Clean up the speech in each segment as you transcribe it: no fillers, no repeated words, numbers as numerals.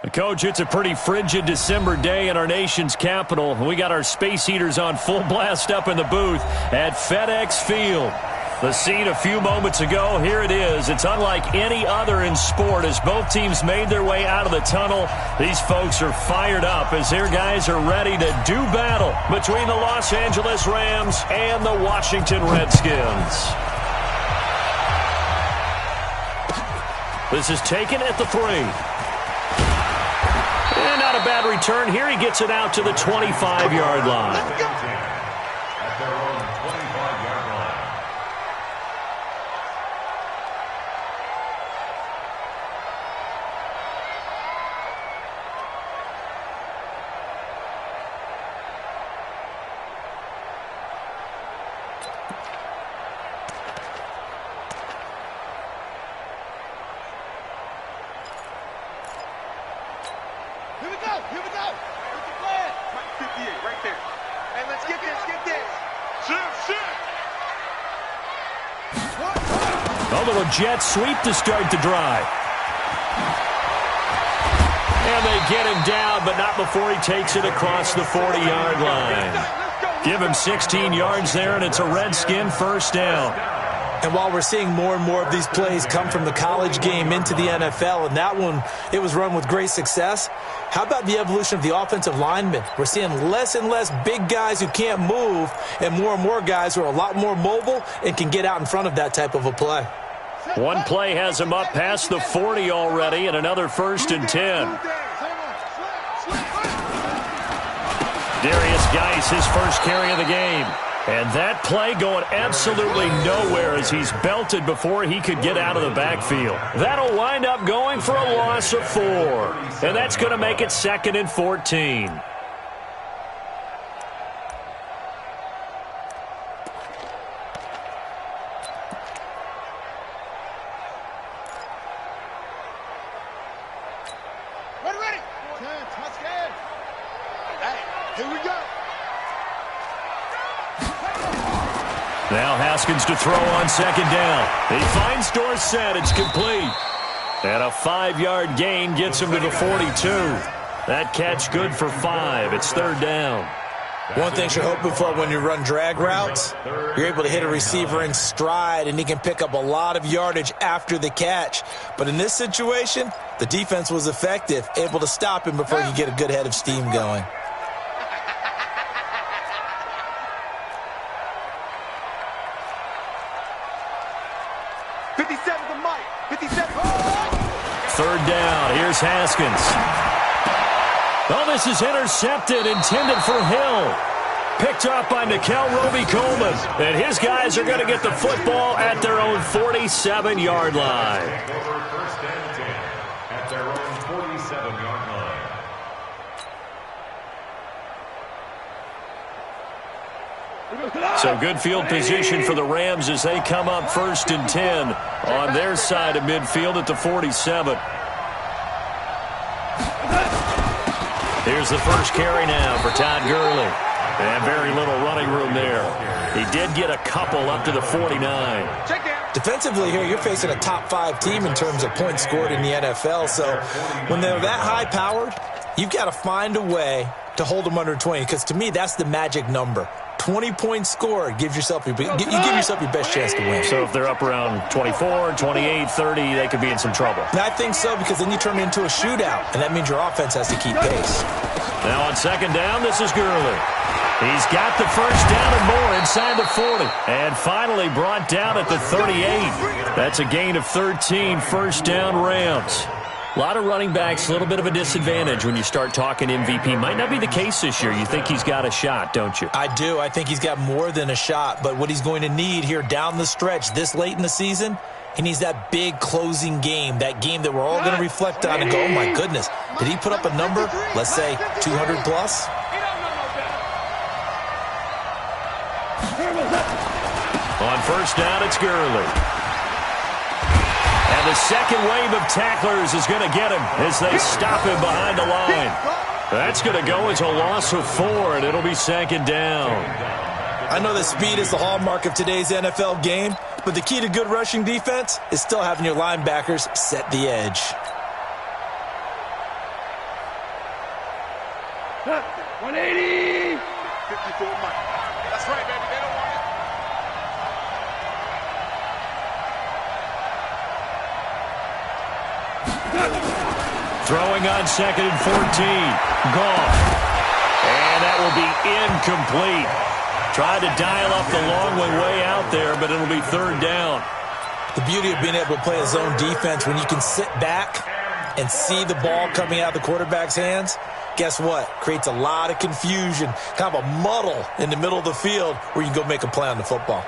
Coach, it's a pretty frigid December day in our nation's capital. We got our space heaters on full blast up in the booth at FedEx Field. The scene a few moments ago, here it is. It's unlike any other in sport as both teams made their way out of the tunnel. These folks are fired up as their guys are ready to do battle between the Los Angeles Rams and the Washington Redskins. This is taken at the 3. And not a bad return here. He gets it out to the 25-yard line. Here we go. What's the plan? 58, right there. Hey, let's get this, Shift. A little jet sweep to start the drive. And they get him down, but not before he takes it across the 40-yard line. Give him 16 yards there, and it's a Redskin first down. And while we're seeing more and more of these plays come from the college game into the NFL, and that one, it was run with great success, how about the evolution of the offensive linemen? We're seeing less and less big guys who can't move and more guys who are a lot more mobile and can get out in front of that type of a play. One play has him up past the 40 already, and another 1st and 10. Darius Geis, his first carry of the game. And that play going absolutely nowhere as he's belted before he could get out of the backfield. That'll wind up going for a loss of 4. And that's going to make it 2nd and 14. Ready. 10, touchdown. Hey, here we go. Now Haskins to throw on 2nd down. He finds Dorsett. It's complete. And a 5-yard gain gets him to the 42. That catch good for 5. It's 3rd down. One thing you're hoping for when you run drag routes, you're able to hit a receiver in stride, and he can pick up a lot of yardage after the catch. But in this situation, the defense was effective, able to stop him before he could get a good head of steam going. Third down. Here's Haskins. Oh, this is intercepted, intended for Hill. Picked up by Nickel Roby-Coleman. And his guys are going to get the football at their own 47-yard line. First and 10 at their own 47-yard line. So good field position for the Rams as they come up 1st and 10 on their side of midfield at the 47. Here's the first carry now for Todd Gurley. And very little running room there. He did get a couple up to the 49. Defensively here, you're facing a top 5 team in terms of points scored in the NFL. So when they're that high-powered, you've got to find a way to hold them under 20. Because to me, that's the magic number. 20 points scored, you give yourself your best chance to win. So if they're up around 24, 28, 30, they could be in some trouble. And I think so, because then you turn it into a shootout, and that means your offense has to keep pace. Now on 2nd down, this is Gurley. He's got the first down and more inside the 40. And finally brought down at the 38. That's a gain of 13, 1st down Rams. A lot of running backs, a little bit of a disadvantage when you start talking MVP. Might not be the case this year. You think he's got a shot, don't you? I do. I think he's got more than a shot. But what he's going to need here down the stretch this late in the season, he needs that big closing game, that game that we're all going to reflect on and go, oh, my goodness, did he put up a number, let's say, 200 plus? On 1st down, it's Gurley. And the second wave of tacklers is going to get him as they stop him behind the line. That's going to go as a loss of 4, and it'll be 2nd down. I know that speed is the hallmark of today's NFL game, but the key to good rushing defense is still having your linebackers set the edge. 180. 54 Mike. That's right, baby. They don't want it. Throwing on 2nd and 14. Gone. And that will be incomplete. Tried to dial up the long way out there, but it'll be 3rd down. The beauty of being able to play a zone defense, when you can sit back and see the ball coming out of the quarterback's hands, guess what? Creates a lot of confusion, kind of a muddle in the middle of the field where you can go make a play on the football.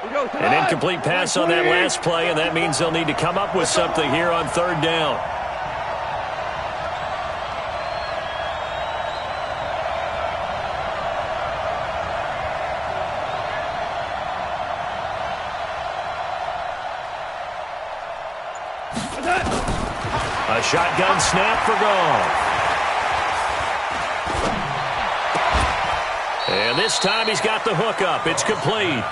An incomplete pass on that last play, and that means they'll need to come up with something here on 3rd down. A shotgun snap for Goff. And this time he's got the hook up. It's complete.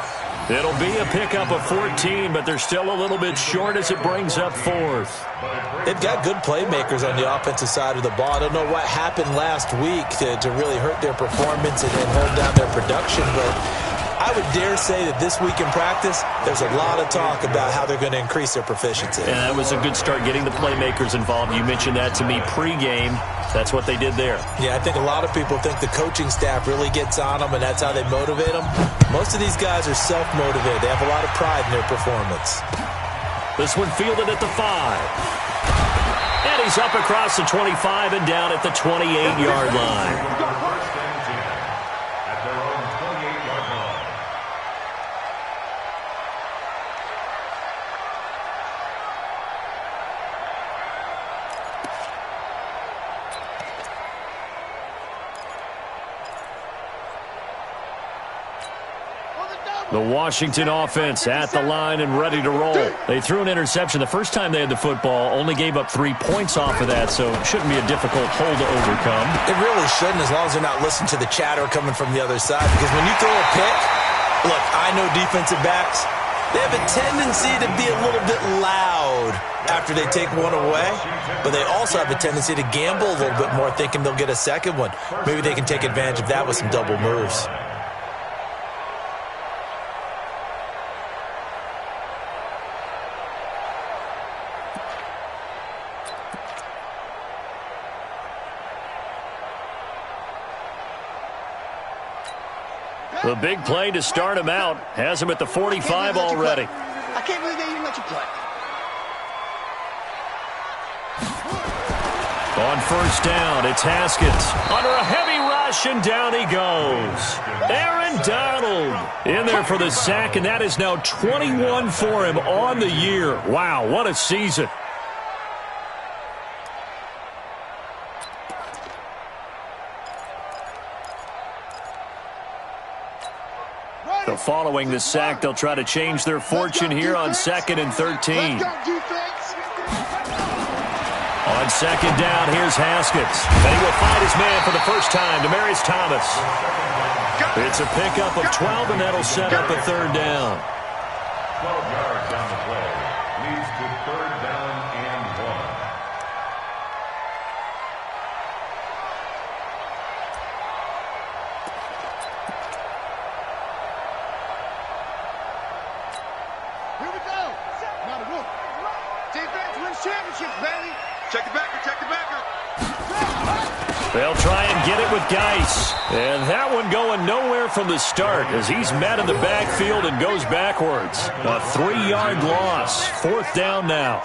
It'll be a pickup of 14, but they're still a little bit short as it brings up 4th. They've got good playmakers on the offensive side of the ball. I don't know what happened last week to really hurt their performance and hold down their production, but I would dare say that this week in practice, there's a lot of talk about how they're going to increase their proficiency. And that was a good start getting the playmakers involved. You mentioned that to me pregame. That's what they did there. Yeah, I think a lot of people think the coaching staff really gets on them, and that's how they motivate them. Most of these guys are self-motivated. They have a lot of pride in their performance. This one fielded at the 5. And he's up across the 25 and down at the 28-yard line. At their own 28-yard line. The Washington offense at the line and ready to roll. They threw an interception the first time they had the football, only gave up 3 points off of that, so it shouldn't be a difficult hole to overcome. It really shouldn't, as long as they're not listening to the chatter coming from the other side, because when you throw a pick, look, I know defensive backs, they have a tendency to be a little bit loud after they take one away, but they also have a tendency to gamble a little bit more, thinking they'll get a second one. Maybe they can take advantage of that with some double moves. The big play to start him out has him at the 45 already. I can't believe they even let you play. On 1st down, it's Haskins. Under a heavy rush, and down he goes. Aaron Donald in there for the sack, and that is now 21 for him on the year. Wow, what a season. So following the sack, they'll try to change their fortune here on 2nd and 13. On 2nd down, here's Haskins. And he will find his man for the first time, Demaryius Thomas. It's a pickup of 12, and that'll set up a 3rd down. 12 yards down the play. Leads to 3rd down and 1. Here we go. Now the roof. Defense wins championships, baby. Check the backer, check the backer. They'll try and get it with Geis. And that one going nowhere from the start as he's met in the backfield and goes backwards. A 3-yard loss. 4th down now.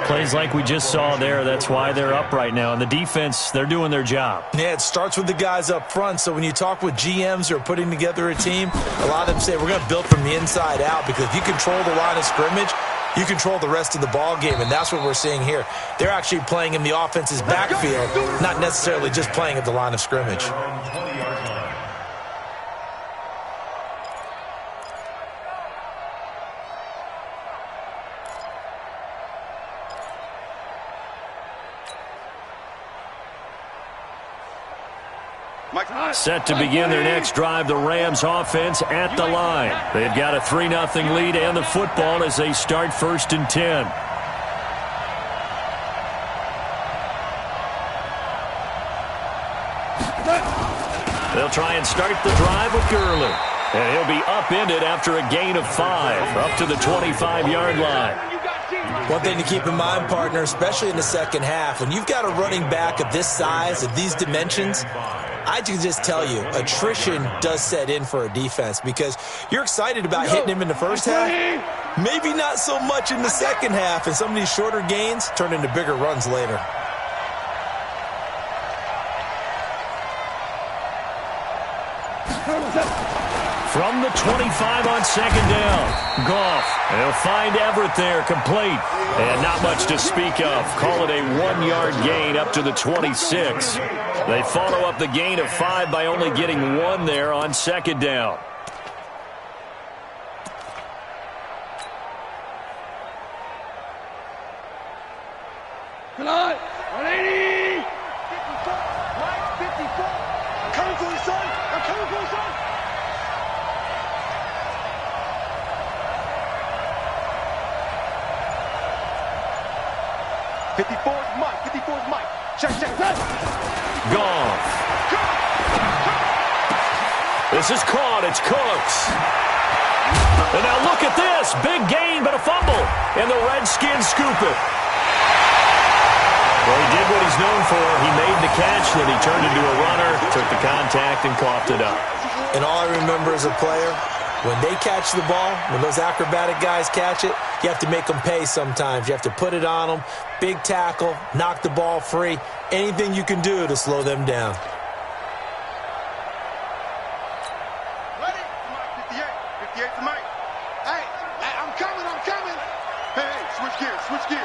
Plays like we just saw there. That's why they're up right now. And the defense, they're doing their job. Yeah, it starts with the guys up front. So when you talk with GMs who are putting together a team, a lot of them say we're going to build from the inside out, because if you control the line of scrimmage, you control the rest of the ball game, and that's what we're seeing here. They're actually playing in the offense's backfield, not necessarily just playing at the line of scrimmage. Set to begin their next drive, the Rams offense at the line. They've got a 3-0 lead and the football as they start 1st and 10. They'll try and start the drive with Gurley. And he'll be upended after a gain of 5, up to the 25-yard line. One thing to keep in mind, partner, especially in the second half, when you've got a running back of this size, of these dimensions, I can just tell you, attrition does set in for a defense because you're excited about hitting him in the first half, maybe not so much in the second half, and some of these shorter gains turn into bigger runs later. From the 25 on second down, Goff. They'll find Everett there, complete. And not much to speak of. Call it a 1-yard gain up to the 26. They follow up the gain of 5 by only getting 1 there on second down. Come on, 180. 54, right, 54. I'm coming for you, son. I'm coming for you, son. 54's Mike. 54's Mike. Check. Goff. This is caught. It's Cooks. And now look at this. Big gain, but a fumble. And the Redskins scoop it. Well, he did what he's known for. He made the catch, then he turned into a runner, took the contact, and coughed it up. And all I remember as a player, when they catch the ball, when those acrobatic guys catch it, you have to make them pay sometimes. You have to put it on them, big tackle, knock the ball free, anything you can do to slow them down. Ready? 58 to Mike. Hey, I'm coming. Hey, switch gears. Switch.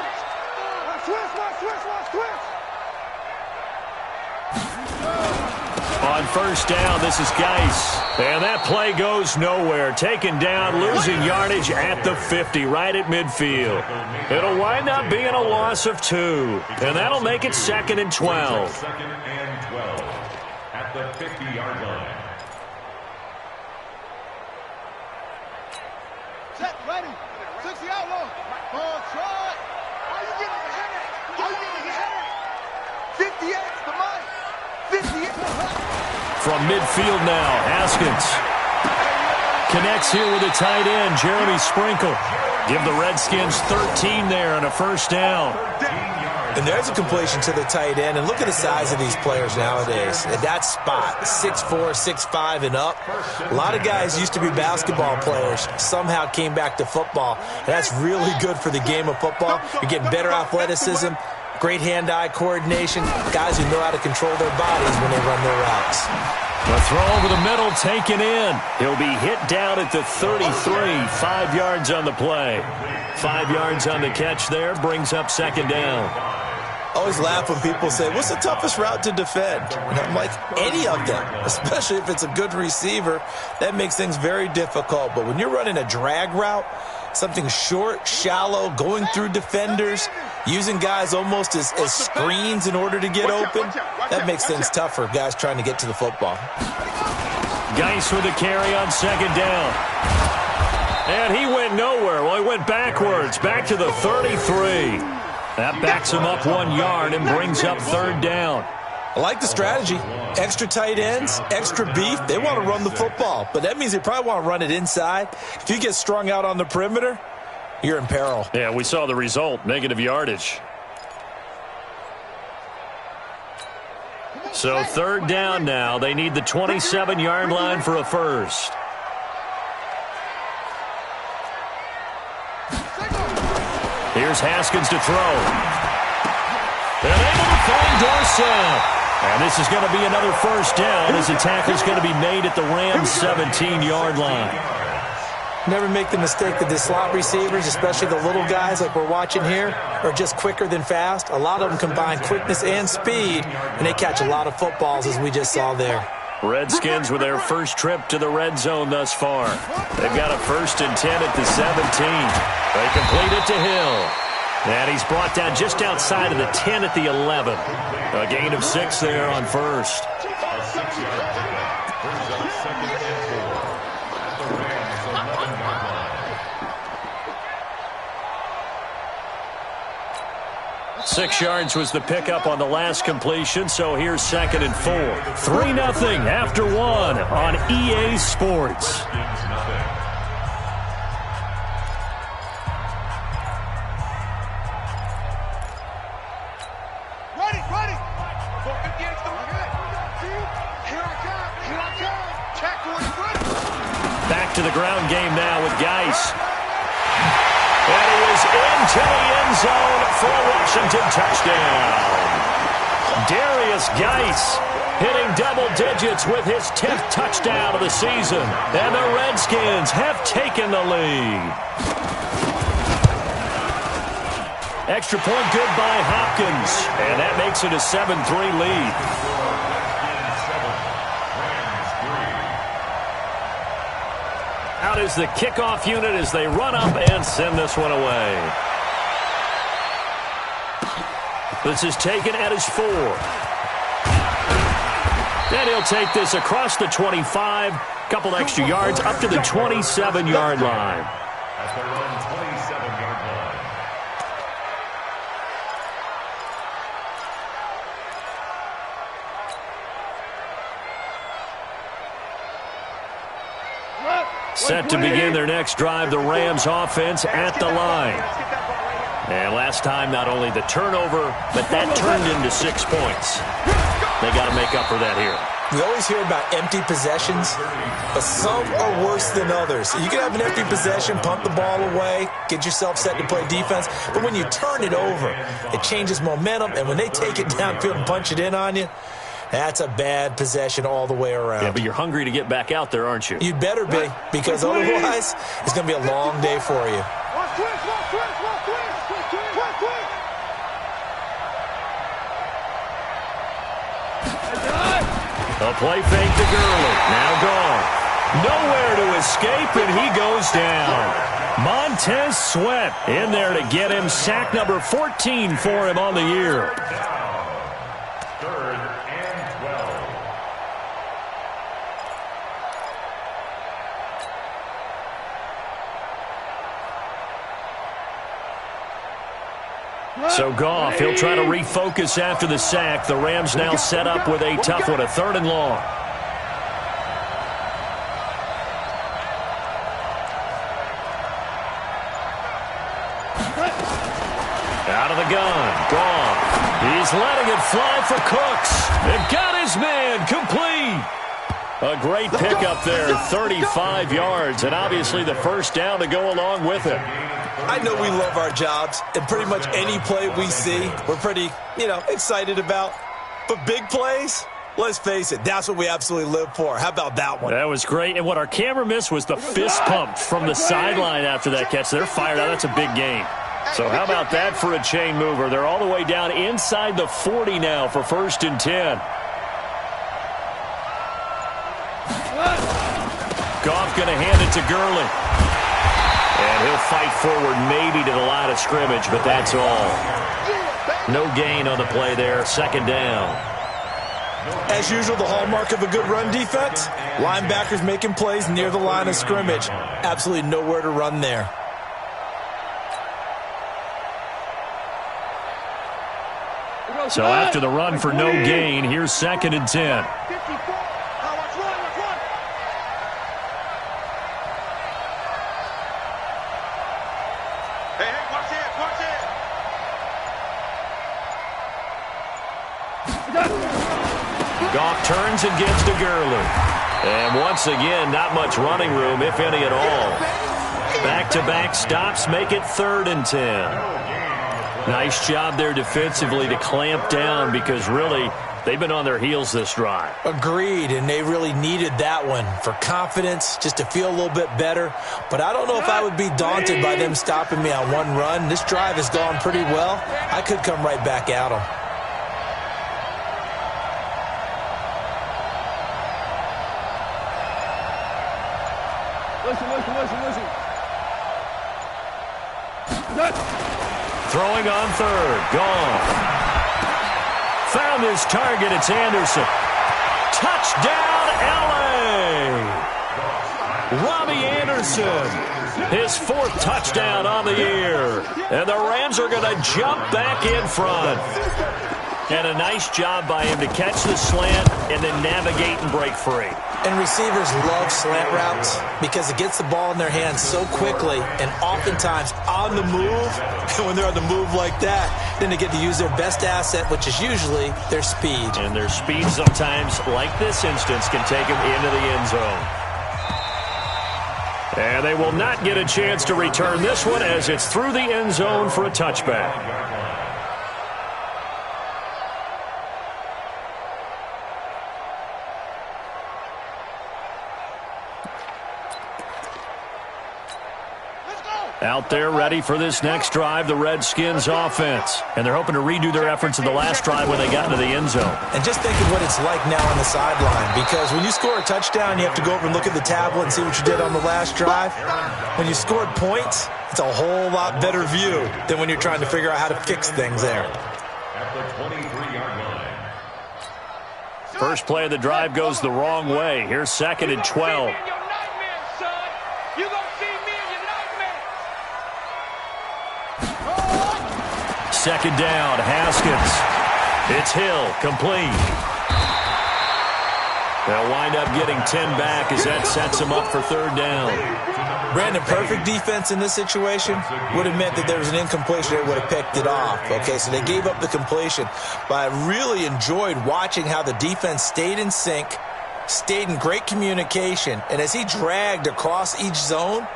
On first down, this is Geis. And that play goes nowhere. Taken down, losing yardage at the 50, right at midfield. It'll wind up being a loss of 2. And that'll make it 2nd and 12. 2nd and 12 at the 50-yard line. Set, ready. 60 outlaw. Ball try. Are you getting a headache? 58 to Mike. 58. From midfield now, Haskins connects here with a tight end, Jeremy Sprinkle. Give the Redskins 13 there and a first down. And there's a completion to the tight end. And look at the size of these players nowadays. At that spot, 6'4", 6'5", and up. A lot of guys used to be basketball players, somehow came back to football. And that's really good for the game of football. You're getting better athleticism, great hand-eye coordination, guys who know how to control their bodies when they run their routes. The throw over the middle taken in. He'll be hit down at the 33, 5 yards on the play. 5 yards on the catch there, brings up second down. I always laugh when people say, what's the toughest route to defend? And I'm like, any of them, especially if it's a good receiver. That makes things very difficult. But when you're running a drag route, something short, shallow, going through defenders, using guys almost as screens in order to get open, that makes things tough for guys trying to get to the football. Geis with a carry on second down. And he went nowhere. Well, he went backwards, back to the 33. That backs him up 1 yard and brings up third down. I like the strategy. Extra tight ends, extra beef. They want to run the football, but that means they probably want to run it inside. If you get strung out on the perimeter, you're in peril. Yeah, we saw the result, negative yardage. So third down now. They need the 27-yard line for a first. Here's Haskins to throw. And able to find Dorsett. And this is going to be another first down as the tackle's going to be made at the Rams' 17-yard line. Never make the mistake that the slot receivers, especially the little guys like we're watching here, are just quicker than fast. A lot of them combine quickness and speed, and they catch a lot of footballs, as we just saw there. Redskins with their first trip to the red zone thus far. They've got a 1st and 10 at the 17. They complete it to Hill. And he's brought down just outside of the 10 at the 11. A gain of 6 there on first. A 6-yard pickup brings up 2nd and 4 at the Rams' 11-yard line. 6 yards was the pickup on the last completion, so here's 2nd and 4. 3-0 after 1 on EA Sports. Back to the ground game now with Geis. And he is into the end zone for a Washington touchdown. Darius Geis hitting double digits with his 10th touchdown of the season. And the Redskins have taken the lead. Extra point good by Hopkins. And that makes it a 7-3 lead. Out is the kickoff unit as they run up and send this one away. This is taken at his 4. And he'll take this across the 25. Couple extra yards up to the 27-yard line. At their own 27-yard line. Set to begin their next drive, the Rams offense at the line. And last time, not only the turnover, but that turned into 6 points. They got to make up for that here. We always hear about empty possessions, but some are worse than others. You can have an empty possession, pump the ball away, get yourself set to play defense, but when you turn it over, it changes momentum, and when they take it downfield and punch it in on you, that's a bad possession all the way around. Yeah, but you're hungry to get back out there, aren't you? You'd better be, because otherwise, it's going to be a long day for you. A play fake to Gurley. Now gone. Nowhere to escape, and he goes down. Montez Sweat in there to get him. Sack number 14 for him on the year. 3rd and 12. So Goff, he'll try to refocus after the sack. The Rams now set up with a tough one, a 3rd and long. Out of the gun, Goff. He's letting it fly for Cooks. It got his man complete. A great pickup there, 35 yards, and obviously the first down to go along with it. I know we love our jobs, and pretty much any play we see, we're pretty, excited about. But big plays, let's face it, that's what we absolutely live for. How about that one? That was great, and what our camera missed was the fist pump from the sideline after that catch. They're fired out. That's a big gain. So how about that for a chain mover? They're all the way down inside the 40 now for 1st and 10. Goff going to hand it to Gurley. And he'll fight forward maybe to the line of scrimmage, but that's all. No gain on the play there. 2nd down. As usual, the hallmark of a good run defense, linebackers making plays near the line of scrimmage. Absolutely nowhere to run there. So after the run for no gain, here's 2nd and 10. Goff turns and gets to Gurley. And once again, not much running room, if any at all. Back-to-back stops make it 3rd and 10. Nice job there defensively to clamp down because really they've been on their heels this drive. Agreed, and they really needed that one for confidence, just to feel a little bit better. But I don't know if I would be daunted by them stopping me on one run. This drive has gone pretty well. I could come right back at them. Listen. Throwing on 3rd. Gone. Found his target. It's Anderson. Touchdown, L.A. Robbie Anderson His 4th touchdown on the year. And the Rams are going to jump back in front. And a nice job by him to catch the slant and then navigate and break free. And receivers love slant routes because it gets the ball in their hands so quickly and oftentimes on the move. And when they're on the move like that, then they get to use their best asset, which is usually their speed. And their speed sometimes, like this instance, can take them into the end zone. And they will not get a chance to return this one as it's through the end zone for a touchback. Out there ready for this next drive, the Redskins offense. And they're hoping to redo their efforts in the last drive when they got into the end zone. And just think of what it's like now on the sideline, because when you score a touchdown, you have to go over and look at the tablet and see what you did on the last drive. When you scored points, it's a whole lot better view than when you're trying to figure out how to fix things there. At the 23-yard line. First play of the drive goes the wrong way. Here's 2nd and 12. Second down, Haskins. It's Hill, complete. They'll wind up getting 10 back as that sets them up for 3rd down. Brandon, perfect defense in this situation would have meant that there was an incompletion. They would have picked it off. Okay, so they gave up the completion. But I really enjoyed watching how the defense stayed in sync, stayed in great communication, and as he dragged across each zone,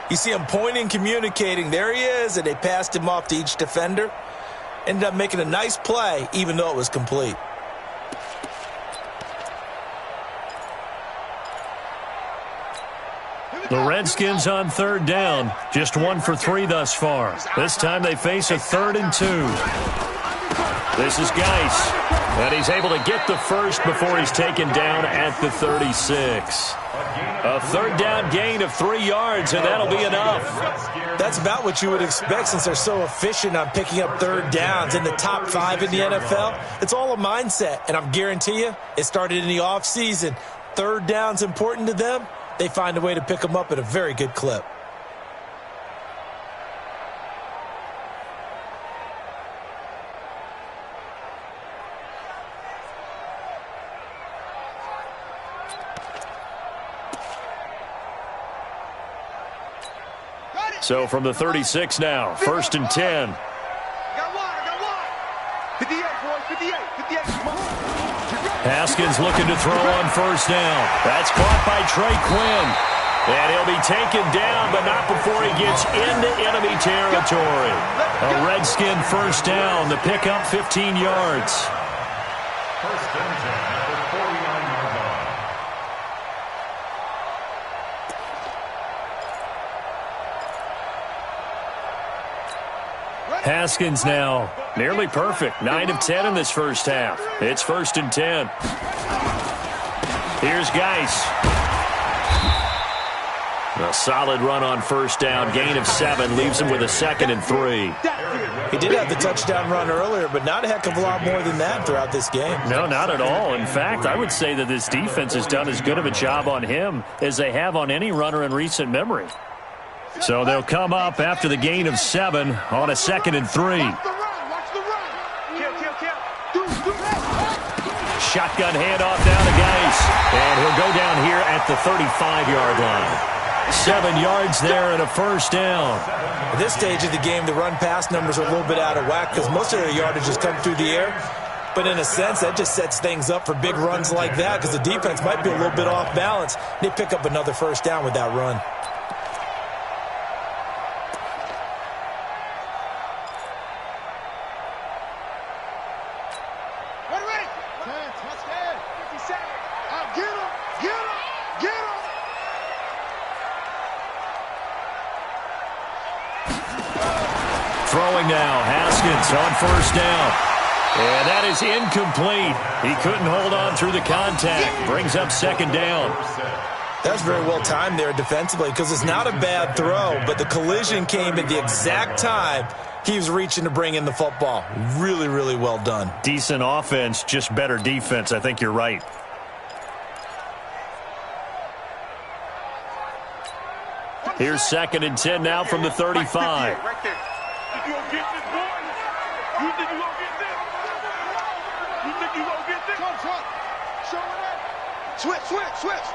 you see him pointing, communicating. There he is, and they passed him off to each defender. Ended up making a nice play, even though it was complete. The Redskins on 3rd down. Just 1 for 3 thus far. This time they face a 3rd and 2. This is Geis. And he's able to get the first before he's taken down at the 36. A 3rd down gain of 3 yards, and that'll be enough. That's about what you would expect since they're so efficient on picking up 3rd downs in the top 5 in the NFL. It's all a mindset, and I guarantee you it started in the offseason. 3rd down's important to them. They find a way to pick them up at a very good clip. So from the 36 now, 1st and 10. Got one. 58, boys, 58. Come on. Haskins looking to throw on 1st down. That's caught by Trey Quinn. And he'll be taken down, but not before he gets into enemy territory. A Redskin 1st down. The pickup 15 yards. 1st and 10 at the 49-yard line. Haskins now nearly perfect. 9 of 10 in this first half. It's 1st and 10. Here's Geis. A solid run on 1st down. Gain of 7 leaves him with a 2nd and 3. He did have the touchdown run earlier, but not a heck of a lot more than that throughout this game. No, not at all. In fact, I would say that this defense has done as good of a job on him as they have on any runner in recent memory. So they'll come up after the gain of 7 on a 2nd and 3. Shotgun handoff down to Geis. And he'll go down here at the 35-yard line. 7 yards there and a 1st down. At this stage of the game, the run-pass numbers are a little bit out of whack because most of their yardage has come through the air. But in a sense, that just sets things up for big runs like that because the defense might be a little bit off balance. They pick up another 1st down with that run. Throwing now, Haskins on 1st down. And that is incomplete. He couldn't hold on through the contact. Brings up 2nd down. That's very well timed there defensively because it's not a bad throw, but the collision came at the exact time he was reaching to bring in the football. Really, really well done. Decent offense, just better defense. I think you're right. Here's 2nd and 10 now from the 35. Right there. You gonna get this, boy? You think you gonna get this? You think you gonna get this? Come. Show it up. Switch.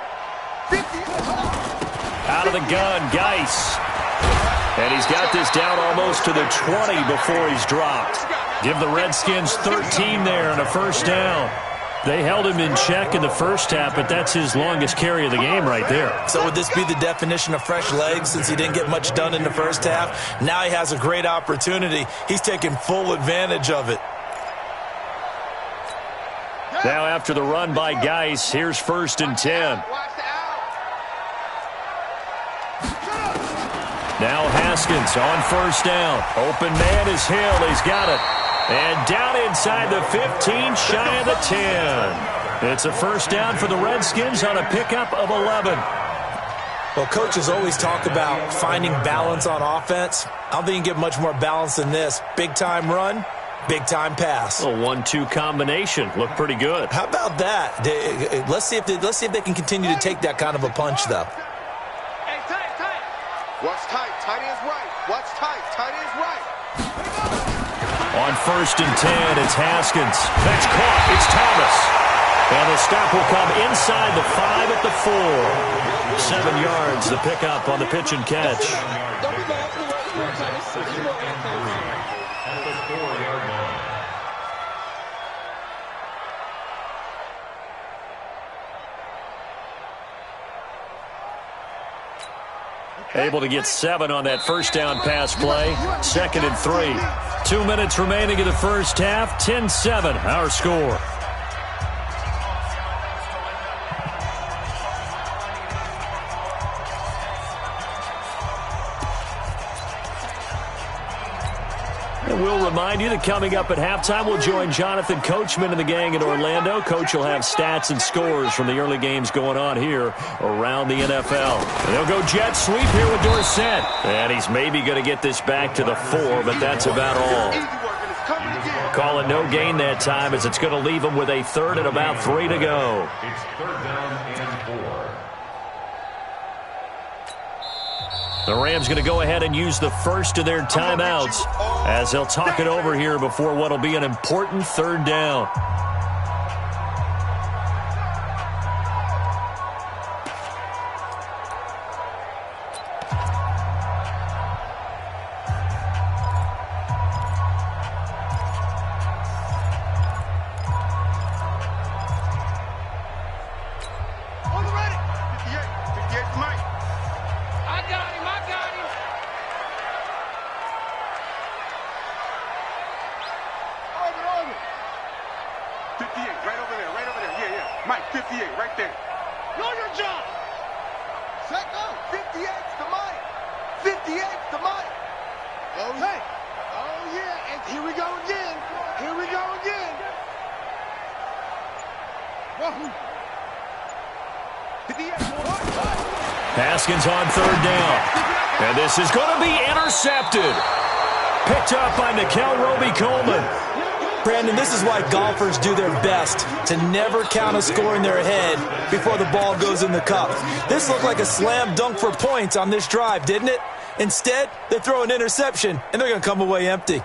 50. Out of the gun, Geis. And he's got this down almost to the 20 before he's dropped. Give the Redskins 13 there and a first down. They held him in check in the first half, but that's his longest carry of the game right there. So would this be the definition of fresh legs since he didn't get much done in the first half? Now he has a great opportunity. He's taking full advantage of it. Now after the run by Geis, here's 1st and 10. Now Haskins on first down. Open man is Hill. He's got it. And down inside the 15, shy of the 10. It's a first down for the Redskins on a pickup of 11. Well, coaches always talk about finding balance on offense. I don't think you can get much more balance than this. Big-time run, big-time pass. A 1-2 combination. Looked pretty good. How about that? Let's see if they can continue to take that kind of a punch, though. Hey, tight. What's tight? Tight is right. What's tight? Tight is right. On 1st and 10, it's Haskins. That's caught. It's Thomas. And the stop will come inside the 5 at the 4. 7 yards, the pickup on the pitch and catch. At the 4-yard line. Able to get 7 on that first down pass play. 2nd and 3. 2 minutes remaining in the first half. 10-7, our score. And we'll remind you that coming up at halftime, we'll join Jonathan Coachman and the gang in Orlando. Coach will have stats and scores from the early games going on here around the NFL. And they'll go jet sweep here with Dorsett. And he's maybe going to get this back to the 4, but that's about all. Call it no gain that time as it's going to leave him with a 3rd and about 3 to go. It's 3rd down and 4. The Rams going to go ahead and use the first of their timeouts as they'll talk it over here before what will be an important 3rd down. Mike, 58, right there. Know your job. Set go. 58's the Mike. 58's the Mike. Oh, hey. Oh, yeah. And here we go again. Here we go again. Wahoo. 58. Haskins on 3rd down. And this is going to be intercepted. Picked up by Nickel Roby-Coleman. Brandon, this is why golfers do their best to never count a score in their head before the ball goes in the cup. This looked like a slam dunk for points on this drive, didn't it? Instead, they throw an interception, and they're going to come away empty.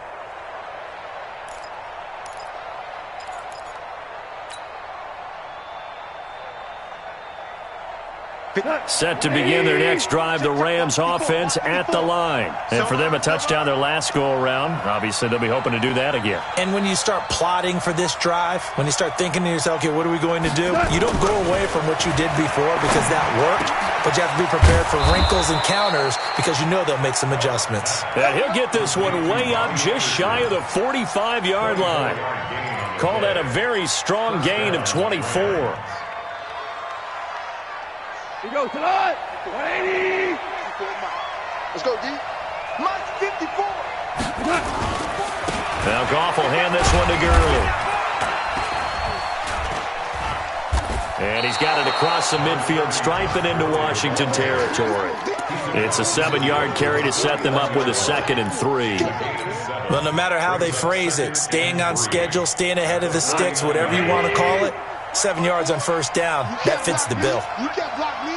Set to begin their next drive, the Rams offense at the line. And for them, a touchdown their last go-around. Obviously, they'll be hoping to do that again. And when you start plotting for this drive, when you start thinking to yourself, okay, what are we going to do? You don't go away from what you did before because that worked, but you have to be prepared for wrinkles and counters because you know they'll make some adjustments. And he'll get this one way up just shy of the 45-yard line. Call that a very strong gain of 24. He goes to the 180. Let's go, D. Mike 54. Now Goff will hand this one to Gurley. And he's got it across the midfield stripe and into Washington territory. It's a 7-yard carry to set them up with a 2nd and 3. Well, no matter how they phrase it, staying on schedule, staying ahead of the sticks, whatever you want to call it, 7 yards on first down, that fits the bill. You can't block me.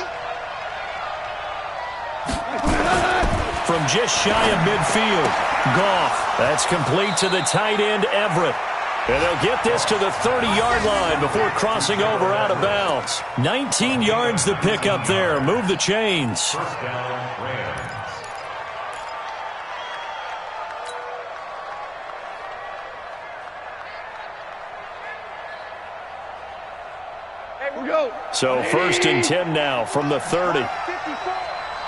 from just shy of midfield. Goff, that's complete to the tight end, Everett. And they'll get this to the 30-yard line before crossing over out of bounds. 19 yards to pick up there. Move the chains. First down, Rams. So 1st and 10 now from the 30. You ain't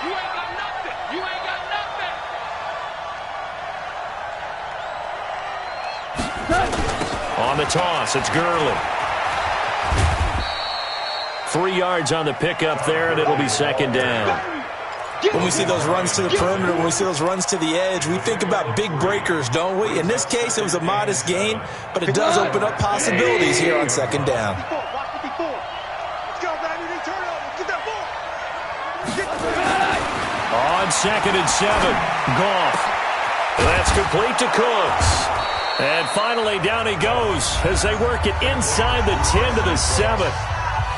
got nothing. You ain't got nothing. On the toss, it's Gurley. 3 yards on the pickup there, and it'll be 2nd down. When we see those runs to the perimeter, when we see those runs to the edge, we think about big breakers, don't we? In this case, it was a modest gain, but it does open up possibilities here on 2nd down. On 2nd and 7, Goff. That's complete to Cooks. And finally, down he goes as they work it inside the 10 to the 7.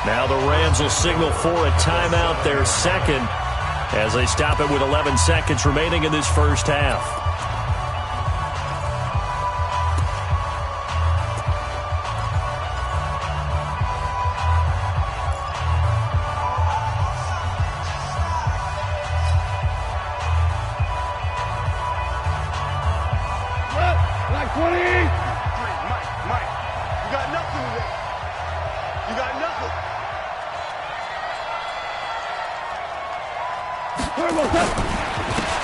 Now the Rams will signal for a timeout, their 2nd, as they stop it with 11 seconds remaining in this first half.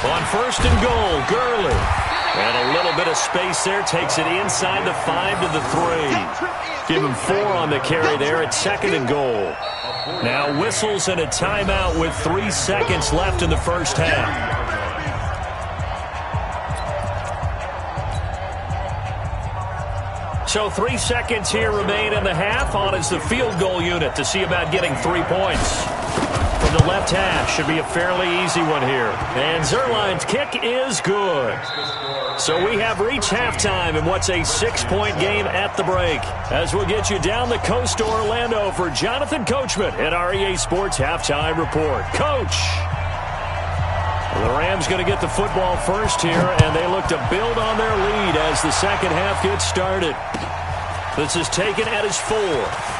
On 1st and goal, Gurley. And a little bit of space there. Takes it inside the 5 to the 3. Give him 4 on the carry there at 2nd and goal. Now whistles and a timeout with 3 seconds left in the first half. So 3 seconds here remain in the half. On is the field goal unit to see about getting 3 points. From the left hash, should be a fairly easy one here. And Zerline's kick is good. So we have reached halftime in what's a 6-point game at the break. As we'll get you down the coast to Orlando for Jonathan Coachman at our EA Sports Halftime Report. Coach! The Rams going to get the football first here, and they look to build on their lead as the second half gets started. This is taken at his 4th.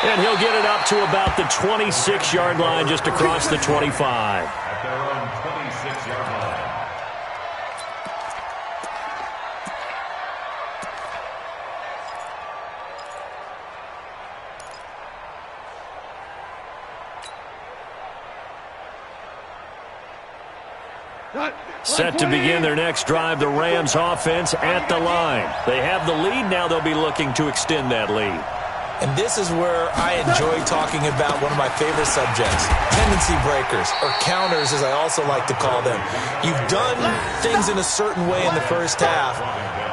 And he'll get it up to about the 26-yard line, just across the 25. At their own 26-yard line. Set to begin their next drive, the Rams offense at the line. They have the lead. Now they'll be looking to extend that lead. And this is where I enjoy talking about one of my favorite subjects, tendency breakers, or counters as I also like to call them. You've done things in a certain way in the first half,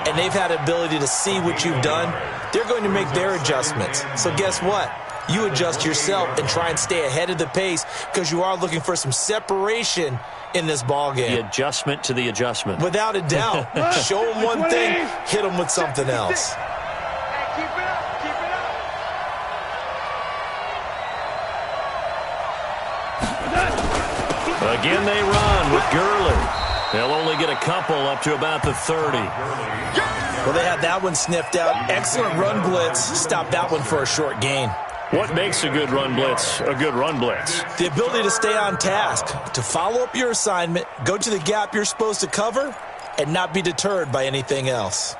and they've had the ability to see what you've done. They're going to make their adjustments. So guess what? You adjust yourself and try and stay ahead of the pace because you are looking for some separation in this ball game. The adjustment to the adjustment. Without a doubt. Show them one thing, hit them with something else. Again they run with Gurley. They'll only get a couple up to about the 30. Well, they had that one sniffed out. Excellent run blitz. Stop that one for a short gain. What makes a good run blitz a good run blitz? The ability to stay on task, to follow up your assignment, go to the gap you're supposed to cover, and not be deterred by anything else.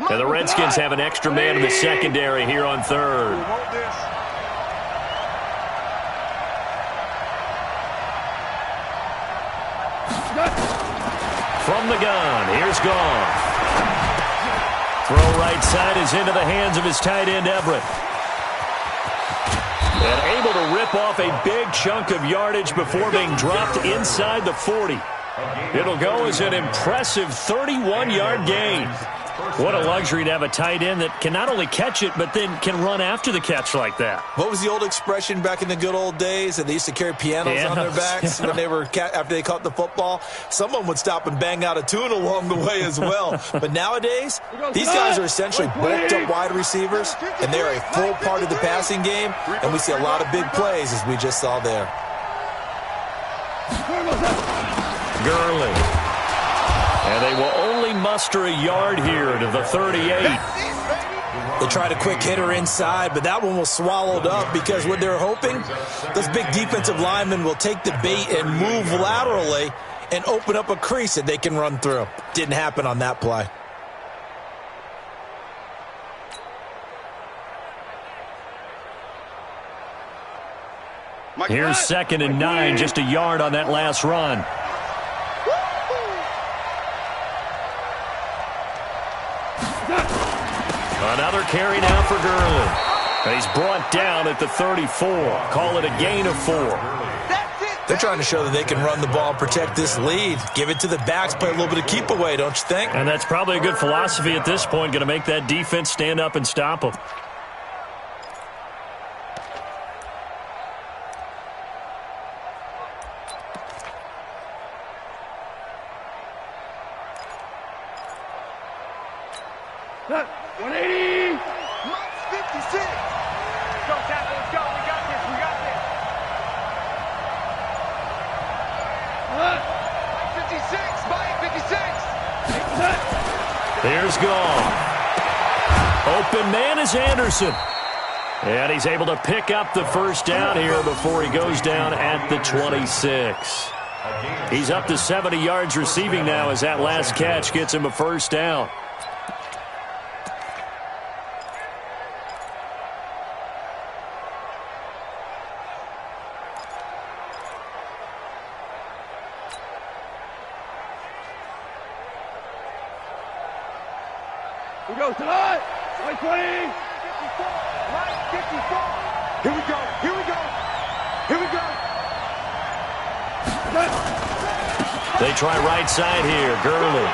And the Redskins have an extra man in the secondary here on 3rd. From the gun, here's Goff. Throw right side is into the hands of his tight end, Everett. And able to rip off a big chunk of yardage before being dropped inside the 40. It'll go as an impressive 31-yard gain. What a luxury to have a tight end that can not only catch it, but then can run after the catch like that. What was the old expression back in the good old days? And they used to carry pianos on their backs when they were after they caught the football. Someone would stop and bang out a tune along the way as well. But nowadays, these guys are essentially bulked up wide receivers, and they're a full part of the passing game. And we see a lot of big plays, as we just saw there. Gurley. And they will only muster a yard here to the 38. They tried a quick hitter inside, but that one was swallowed up because what they're hoping, those big defensive linemen will take the bait and move laterally and open up a crease that they can run through. Didn't happen on that play. Here's 2nd and 9, just a yard on that last run. Another carry now for Gurley. And he's brought down at the 34. Call it a gain of 4. They're trying to show that they can run the ball and protect this lead. Give it to the backs, play a little bit of keep away, don't you think? And that's probably a good philosophy at this point, going to make that defense stand up and stop them. There's gone. Open man is Anderson. And he's able to pick up the first down here before he goes down at the 26. He's up to 70 yards receiving now as that last catch gets him a first down. We go tonight. 20. Right 54. Here we go. Here we go. Here we go. They try right side here. Gurley.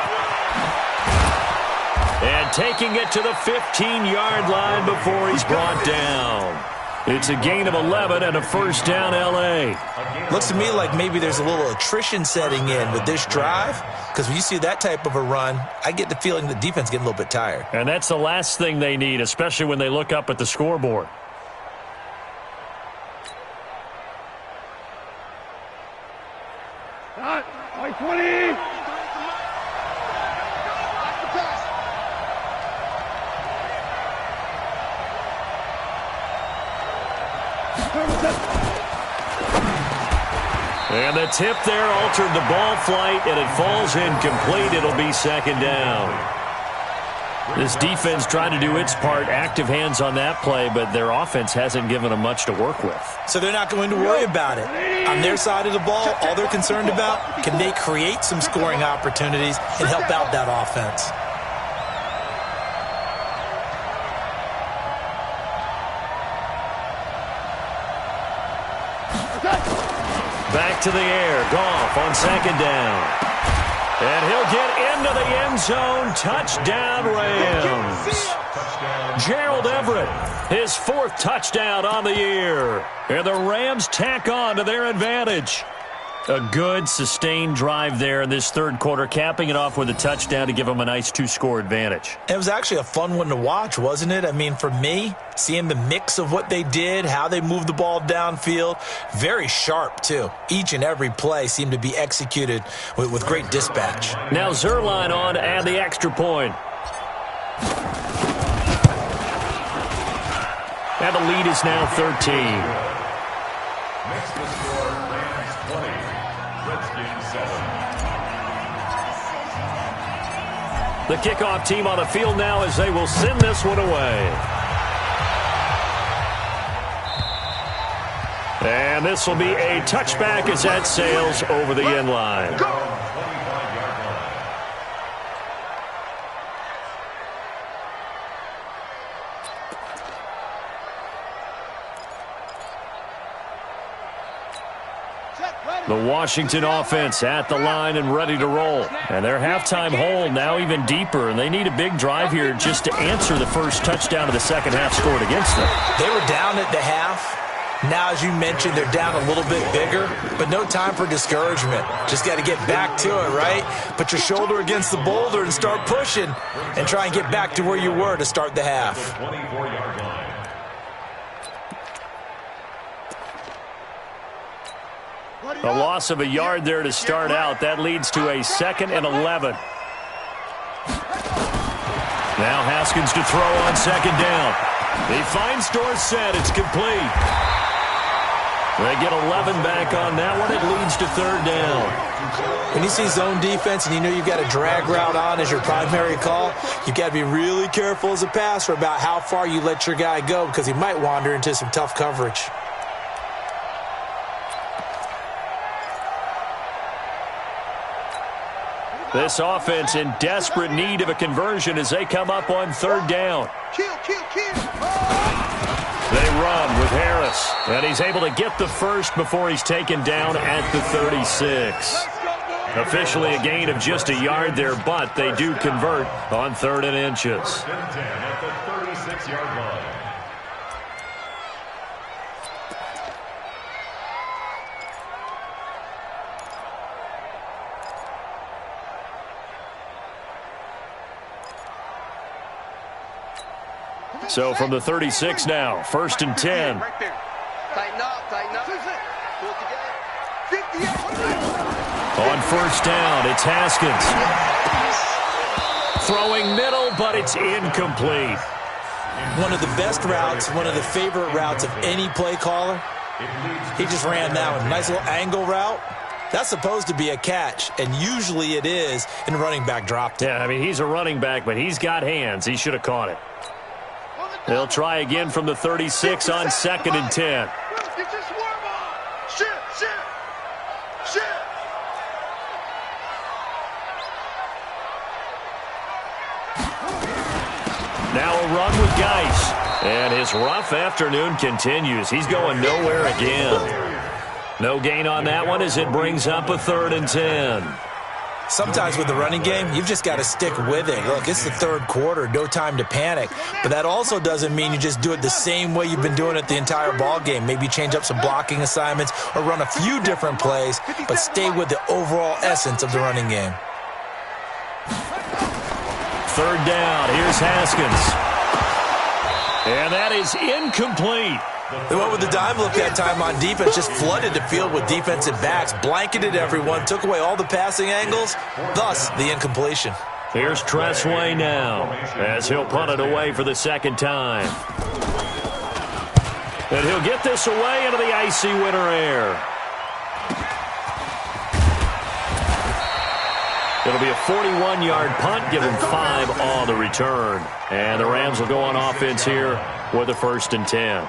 And taking it to the 15-yard line before he's brought down. It's a gain of 11 and a first down, L.A. Looks to me like maybe there's a little attrition setting in with this drive, because when you see that type of a run, I get the feeling the defense getting a little bit tired. And that's the last thing they need, especially when they look up at the scoreboard. Not 20. And the tip there altered the ball flight, and it falls incomplete. It'll be second down. This defense trying to do its part, active hands on that play, but their offense hasn't given them much to work with. So they're not going to worry about it. On their side of the ball, all they're concerned about, can they create some scoring opportunities and help out that offense? Back to the air. Goff on second down. And he'll get into the end zone. Touchdown, Rams. Gerald Everett, his 4th touchdown on the year. And the Rams tack on to their advantage. A good, sustained drive there in this third quarter, capping it off with a touchdown to give them a nice 2-score advantage. It was actually a fun one to watch, wasn't it? I mean, for me, seeing the mix of what they did, how they moved the ball downfield, very sharp, too. Each and every play seemed to be executed with great dispatch. Now Zerline on to add the extra point. And the lead is now 13. Next to score, Rams 20, Redskins 7. The kickoff team on the field now as they will send this one away. And this will be a touchback as that sails over the end line. The Washington offense at the line and ready to roll. And their halftime hole now even deeper, and they need a big drive here just to answer the first touchdown of the second half scored against them. They were down at the half. Now, as you mentioned, they're down a little bit bigger, but no time for discouragement. Just got to get back to it, right? Put your shoulder against the boulder and start pushing and try and get back to where you were to start the half. 24-yard line. A loss of a yard there to start out. That leads to a 2nd and 11. Now Haskins to throw on 2nd down. He finds Dorsett. It's complete. They get 11 back on that one. It leads to 3rd down. When you see zone defense and you know you've got a drag route on as your primary call, you've got to be really careful as a passer about how far you let your guy go because he might wander into some tough coverage. This offense in desperate need of a conversion as they come up on 3rd down. Kill. They run with Harris, and he's able to get the first before he's taken down at the 36. Officially a gain of just a yard there, but they do convert on 3rd and inches. 1st and 10 at the 36-yard line. So from the 36 now, 1st and 10. Right there. Tighten up. Pull it together. 58. On 1st down, it's Haskins. Throwing middle, but it's incomplete. One of the best routes, one of the favorite routes of any play caller. He just ran that one. Nice little angle route. That's supposed to be a catch, and usually it is, and the running back dropped it. Yeah, I mean, he's a running back, but he's got hands. He should have caught it. They'll try again from the 36 on 2nd and 10. Get your swarm on. Shift. Now a run with Geis. And his rough afternoon continues. He's going nowhere again. No gain on that one as it brings up a 3rd and 10. Sometimes with the running game, you've just got to stick with it. Look, it's the 3rd quarter, no time to panic. But that also doesn't mean you just do it the same way you've been doing it the entire ball game. Maybe change up some blocking assignments or run a few different plays, but stay with the overall essence of the running game. 3rd down. Here's Haskins. And that is incomplete. They went with the dime look that time on defense, just flooded the field with defensive backs, blanketed everyone, took away all the passing angles, thus the incompletion. Here's Tressway now as he'll punt it away for the 2nd time. And he'll get this away into the icy winter air. It'll be a 41-yard punt, give him 5 on the return. And the Rams will go on offense here with a 1st and 10.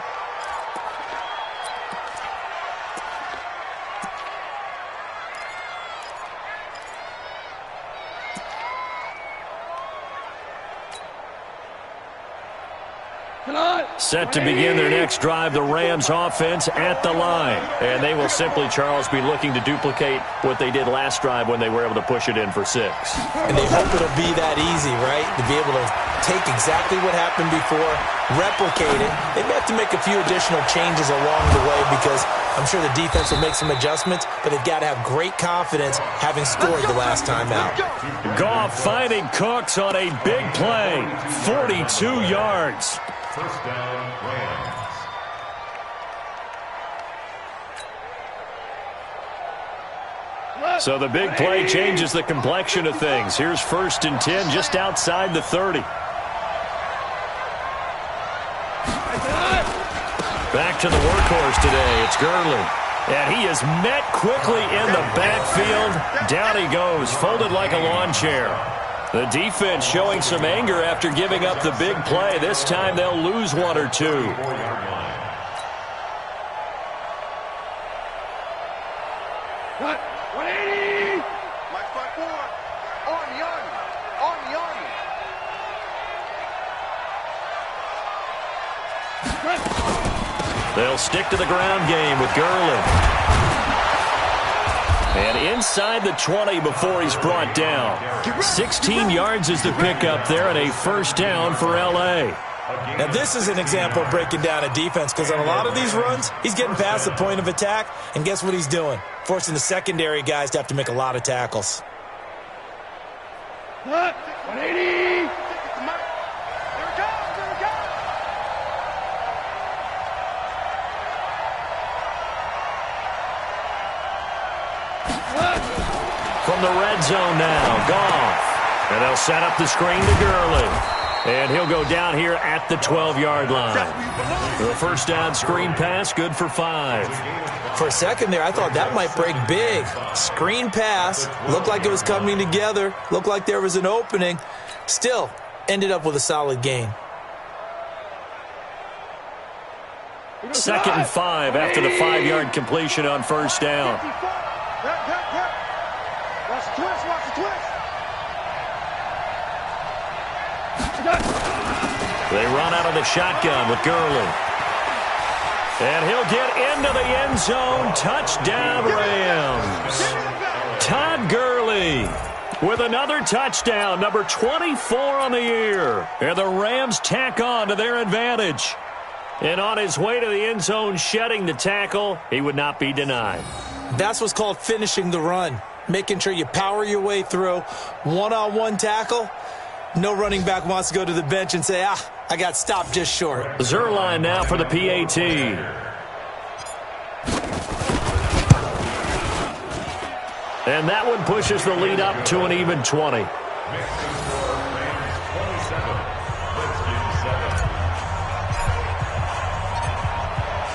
Set to begin their next drive, the Rams offense at the line. And they will simply, Charles, be looking to duplicate what they did last drive when they were able to push it in for 6. And they hope it'll be that easy, right? To be able to take exactly what happened before, replicate it. They may have to make a few additional changes along the way because I'm sure the defense will make some adjustments, but they've got to have great confidence having scored the last time out. Goff finding Cooks on a big play, 42 yards. 1st down, Rams. So the big play changes the complexion of things. Here's 1st and 10 just outside the 30. Back to the workhorse today. It's Gurley. And he is met quickly in the backfield. Down he goes, folded like a lawn chair. The defense showing some anger after giving up the big play. This time they'll lose 1 or 2. 4-yard line. Cut. 180. Mike 5-4. On the They'll stick to the ground game with Gurley. And inside the 20 before he's brought down. 16 yards is the pickup there, and a first down for L.A. Now, this is an example of breaking down a defense, because on a lot of these runs, he's getting past the point of attack, and guess what he's doing? Forcing the secondary guys to have to make a lot of tackles. 180. From the red zone now, Goff. And they'll set up the screen to Gurley. And he'll go down here at the 12-yard line. The first down screen pass, good for 5. For a second there, I thought that might break big. Screen pass, looked like it was coming together, looked like there was an opening. Still, ended up with a solid gain. 2nd and 5 after the 5-yard completion on first down. Watch the twist, watch the twist. They run out of the shotgun with Gurley. And he'll get into the end zone. Touchdown, Rams. Todd Gurley with another touchdown, number 24 on the year. And the Rams tack on to their advantage. And on his way to the end zone, shedding the tackle, he would not be denied. That's what's called finishing the run. Making sure you power your way through. One-on-one tackle. No running back wants to go to the bench and say, I got stopped just short. Zerline now for the PAT. And that one pushes the lead up to an even 20.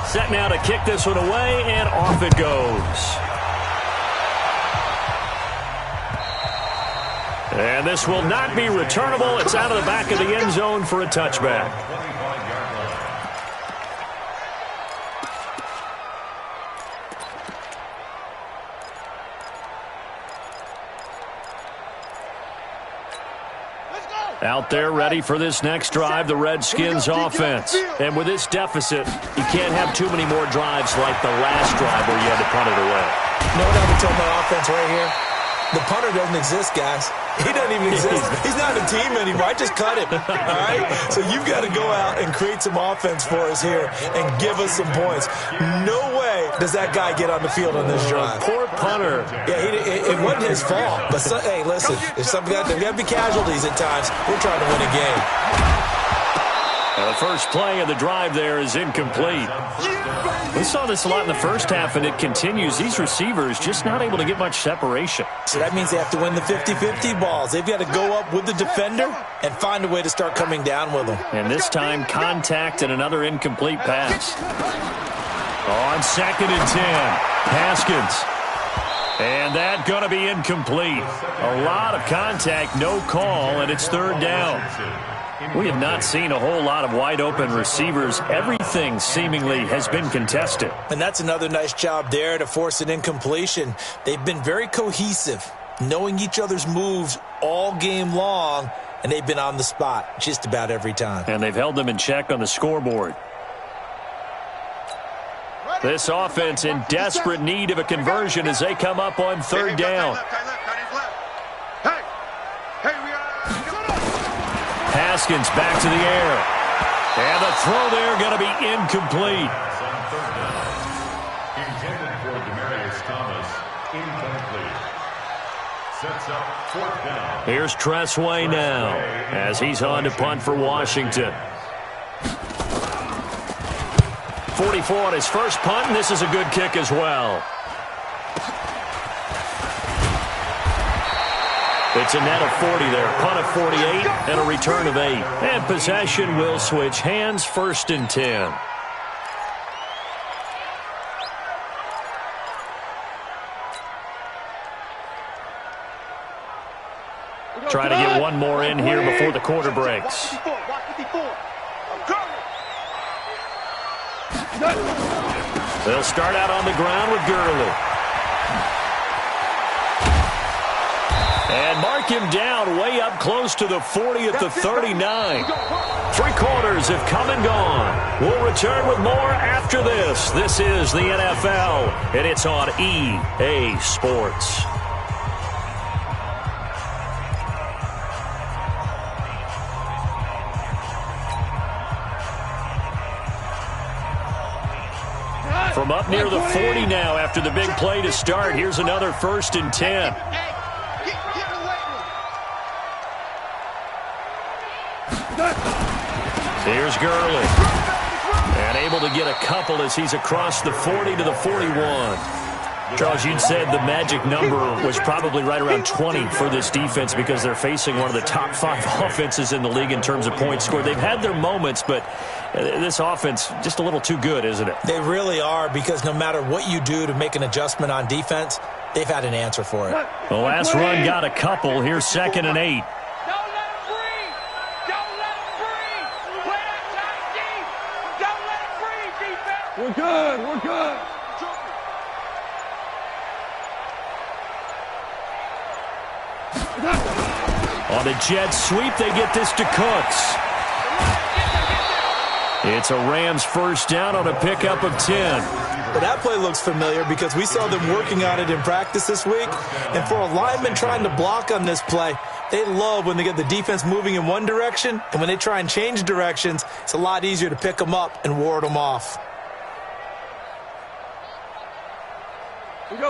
Set now to kick this one away, and off it goes. And this will not be returnable. It's out of the back of the end zone for a touchback. Out there ready for this next drive, the Redskins offense. And with this deficit, you can't have too many more drives like the last drive where you had to punt it away. No doubt to tell my offense right here. The punter doesn't exist, guys. He doesn't even exist. He's not a team anymore. I just cut him, all right? So you've got to go out and create some offense for us here and give us some points. No way does that guy get on the field on this drive. Poor punter. Yeah, it wasn't his fault. But, hey, listen, if something got to be casualties at times, we're trying to win a game. The first play of the drive there is incomplete. We saw this a lot in the first half, and it continues. These receivers just not able to get much separation. So that means they have to win the 50-50 balls. They've got to go up with the defender and find a way to start coming down with them. And this time, contact and another incomplete pass. On 2nd and 10, Haskins. And that going to be incomplete. A lot of contact, no call, and it's 3rd down. We have not seen a whole lot of wide-open receivers. Everything seemingly has been contested. And that's another nice job there to force an incompletion. They've been very cohesive, knowing each other's moves all game long, and they've been on the spot just about every time. And they've held them in check on the scoreboard. This offense in desperate need of a conversion as they come up on 3rd down. Haskins back to the air. And the throw there going to be incomplete. Intended for Demaryius Thomas, incomplete. Sets up 4th down. Here's Tressway now as he's on to punt for Washington. 44 on his first punt, and this is a good kick as well. It's a net of 40 there. Punt of 48 and a return of 8. And possession will switch hands, 1st and 10. Try to get one more in here before the quarter breaks. They'll start out on the ground with Gurley. And mark him down way up close to the 40 at the 39. 3 quarters have come and gone. We'll return with more after this. This is the NFL, and it's on EA Sports. From up near the 40 now after the big play to start. Here's another 1st and 10. Here's Gurley. And able to get a couple as he's across the 40 to the 41. Charles, you'd said the magic number was probably right around 20 for this defense because they're facing one of the top 5 offenses in the league in terms of points scored. They've had their moments, but this offense just a little too good, isn't it? They really are, because no matter what you do to make an adjustment on defense, they've had an answer for it. The last run got a couple. Here's 2nd and 8. We're good. We're good. On a jet sweep, they get this to Cooks. It's a Rams 1st down on a pickup of 10. Well, that play looks familiar because we saw them working on it in practice this week. And for a lineman trying to block on this play, they love when they get the defense moving in one direction. And when they try and change directions, it's a lot easier to pick them up and ward them off.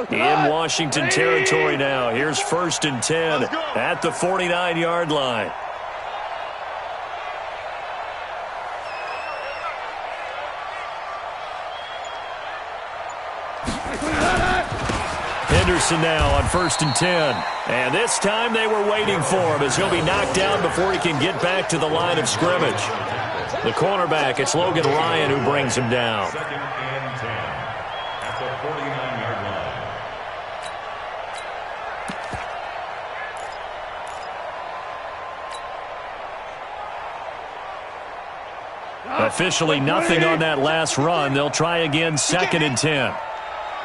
In Washington territory now. Here's 1st and 10 at the 49-yard line. Henderson now on 1st and 10. And this time they were waiting for him as he'll be knocked down before he can get back to the line of scrimmage. The cornerback, it's Logan Ryan who brings him down. 2nd and 10 at the 49-yard line. Officially nothing on that last run. They'll try again, 2nd and 10.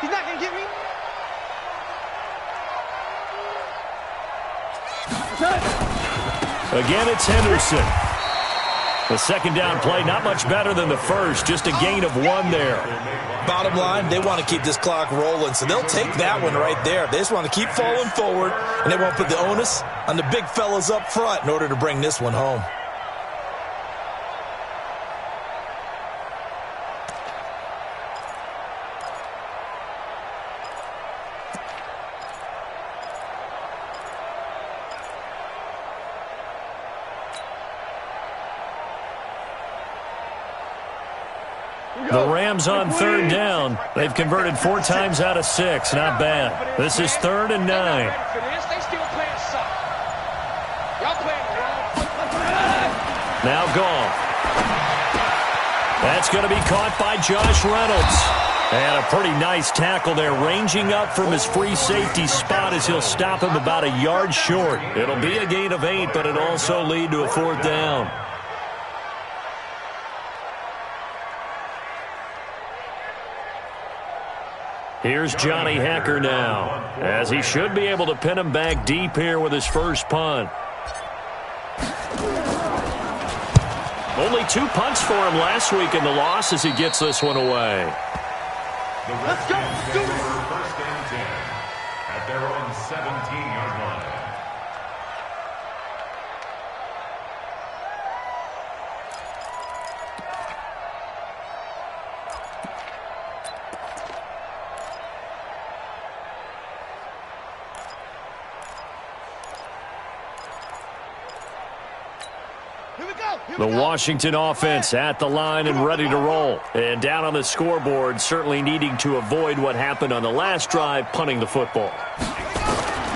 He's not going to get me. Again, it's Henderson. The 2nd down play, not much better than the first, just a gain of 1 there. Bottom line, they want to keep this clock rolling, so they'll take that one right there. They just want to keep falling forward, and they won't put the onus on the big fellas up front in order to bring this one home. The Rams on 3rd down. They've converted 4 times out of 6. Not bad. This is 3rd and 9. Now gone. That's going to be caught by Josh Reynolds. And a pretty nice tackle there, ranging up from his free safety spot as he'll stop him about a yard short. It'll be a gain of 8, but it'll also lead to a 4th down. Here's Johnny Hecker now, as he should be able to pin him back deep here with his first punt. Only 2 punts for him last week in the loss as he gets this one away. The Redskins get over 1st and 10 at their own 17-yard line. The Washington offense at the line and ready to roll. And down on the scoreboard, certainly needing to avoid what happened on the last drive, punting the football.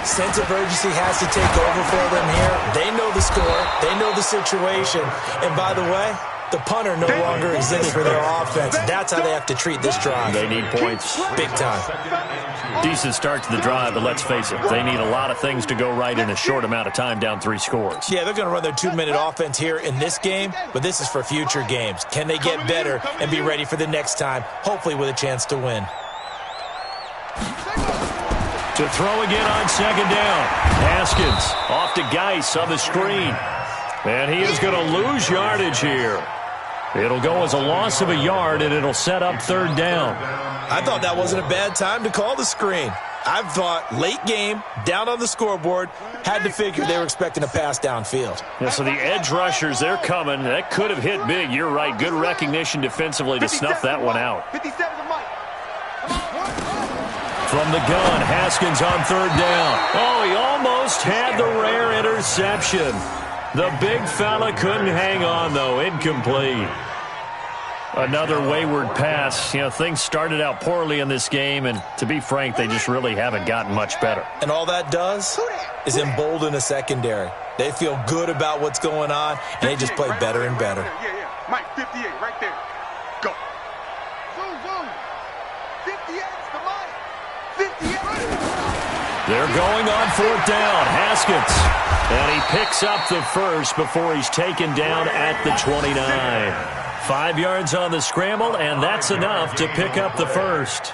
Sense of urgency has to take over for them here. They know the score. They know the situation. And by the way, the punter no longer exists for their offense. That's how they have to treat this drive. They need points. Big time. Decent start to the drive, but let's face it, they need a lot of things to go right in a short amount of time, down 3 scores. Yeah, they're going to run their 2-minute offense here in this game, but this is for future games. Can they get better and be ready for the next time, hopefully with a chance to win? To throw again on second down. Haskins off to Geis on the screen. And he is going to lose yardage here. It'll go as a loss of a yard, and it'll set up third down. I thought that wasn't a bad time to call the screen. I thought late game, down on the scoreboard, had to figure they were expecting a pass downfield. Yeah, so the edge rushers, they're coming. That could have hit big. You're right. Good recognition defensively to snuff that one out. 57 to Mike. From the gun, Haskins on third down. Oh, he almost had the rare interception. The big fella couldn't hang on, though. Incomplete. Another wayward pass. You know, things started out poorly in this game, and to be frank, they just really haven't gotten much better. And all that does is embolden a secondary. They feel good about what's going on, and they just play better and better. Yeah. Mike, 58, right there. Go. Zoom. 58's the Mike. 58. They're going on fourth down. Haskins. And he picks up the first before he's taken down at the 29. 5 yards on the scramble, and that's enough to pick up the first.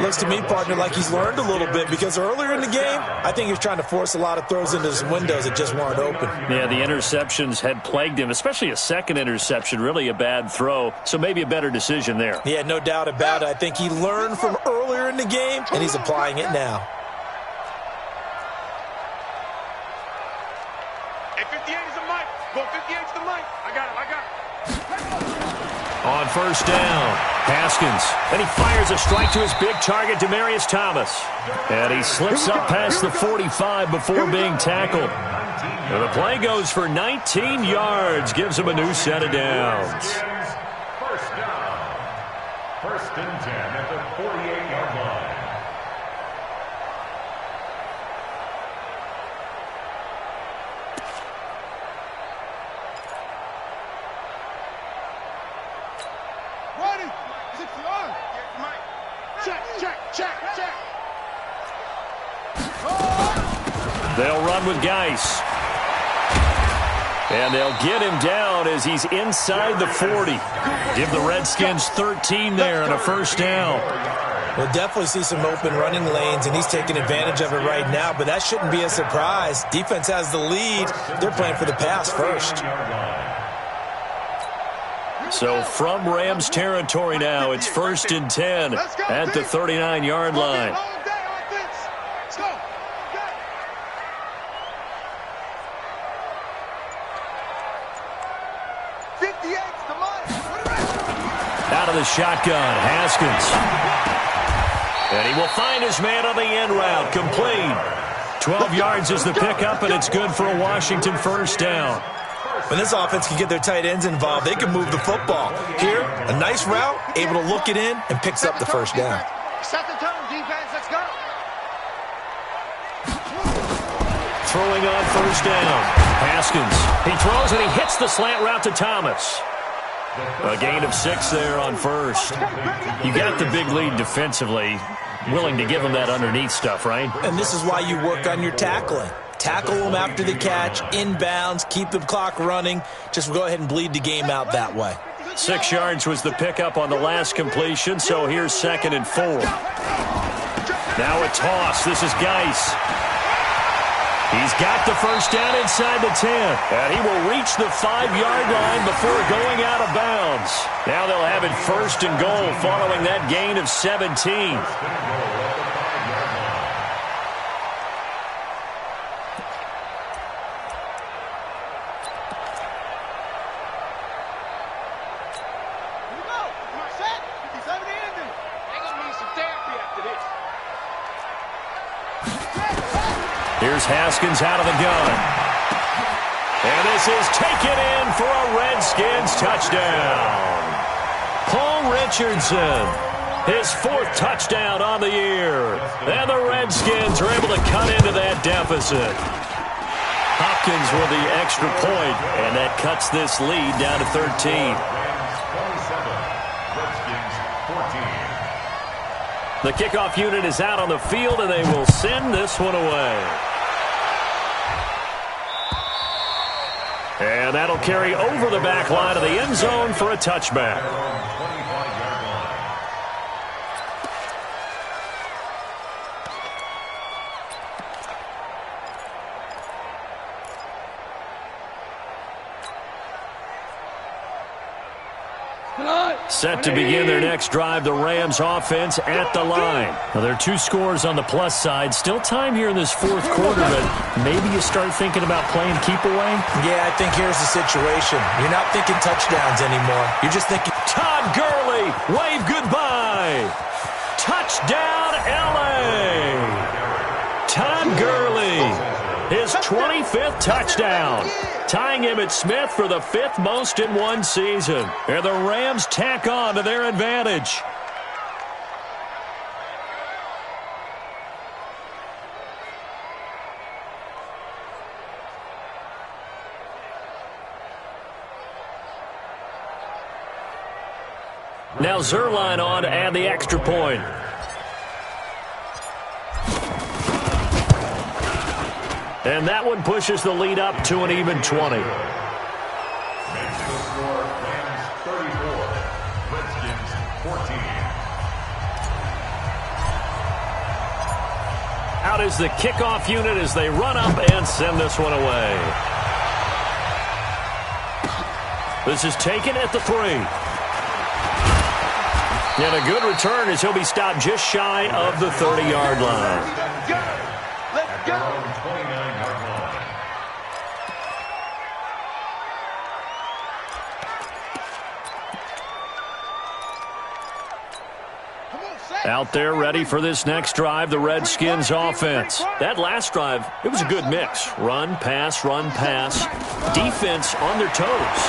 Looks to me, partner, like he's learned a little bit, because earlier in the game, I think he was trying to force a lot of throws into some windows that just weren't open. Yeah, the interceptions had plagued him, especially a second interception, really a bad throw, so maybe a better decision there. Yeah, no doubt about it. I think he learned from earlier in the game, and he's applying it now. Hey, 58 is the Mike. Go 58's the Mike. I got it. On first down, Haskins. And he fires a strike to his big target, Demaryius Thomas. And he slips up past the 45 before being tackled. And the play goes for 19 yards, gives him a new set of downs. First down. First and 10 at the 48-yard line. Check. They'll run with Geis. And they'll get him down as he's inside the 40. Give the Redskins 13 there and a first down. We'll definitely see some open running lanes, and he's taking advantage of it right now, but that shouldn't be a surprise. Defense has the lead. They're playing for the pass first. So from Rams territory now, it's first and 10 at the 39-yard line. Out of the shotgun, Haskins. And he will find his man on the end route, complete. 12 yards is the pickup, and it's good for a Washington first down. When this offense can get their tight ends involved, they can move the football. Here, a nice route, able to look it in, and picks up the first down. Set the tone, defense. Let's go. Throwing on first down. Haskins. He throws, and he hits the slant route to Thomas. A gain of 6 there on first. You got the big lead defensively. Willing to give him that underneath stuff, right? And this is why you work on your tackling. Tackle them after the catch, inbounds, keep the clock running. Just go ahead and bleed the game out that way. 6 yards was the pickup on the last completion, so here's 2nd and 4. Now a toss. This is Geis. He's got the first down inside the 10. And he will reach the 5-yard line before going out of bounds. Now they'll have it first and goal following that gain of 17. Here's Haskins out of the gun. And this is taken in for a Redskins touchdown. Paul Richardson, his 4th touchdown on the year. And the Redskins are able to cut into that deficit. Hopkins with the extra point, and that cuts this lead down to 13. The kickoff unit is out on the field, and they will send this one away. And that'll carry over the back line of the end zone for a touchback. Set to begin their next drive, the Rams offense at the line. Now, there are 2 scores on the plus side. Still time here in this fourth quarter, but maybe you start thinking about playing keep away? Yeah, I think here's the situation. You're not thinking touchdowns anymore. You're just thinking... Todd Gurley, wave goodbye. Touchdown, L.A. Todd Gurley, his 25th touchdown, tying Emmitt Smith for the 5th most in one season. And the Rams tack on to their advantage. Now Zerline on to add the extra point. And that one pushes the lead up to an even 20. Out is the kickoff unit as they run up and send this one away. This is taken at the 3. And a good return as he'll be stopped just shy of the 30-yard line. Let's go. Out there ready for this next drive, the Redskins offense. That last drive, it was a good mix. Run, pass, defense on their toes.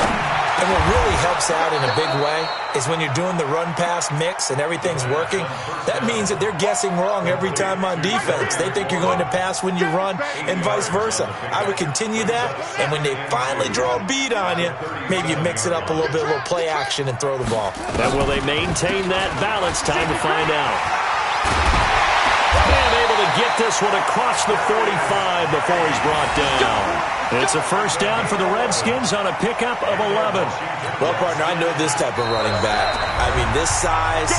And what really helps out in a big way is when you're doing the run-pass mix and everything's working, that means that they're guessing wrong every time on defense. They think you're going to pass when you run and vice versa. I would continue that, and when they finally draw a beat on you, maybe you mix it up a little bit, a little play action, and throw the ball. And will they maintain that balance? Time to find out. And able to get this one across the 45 before he's brought down. It's a first down for the Redskins on a pickup of 11. Well, partner, I know this type of running back. I mean, this size,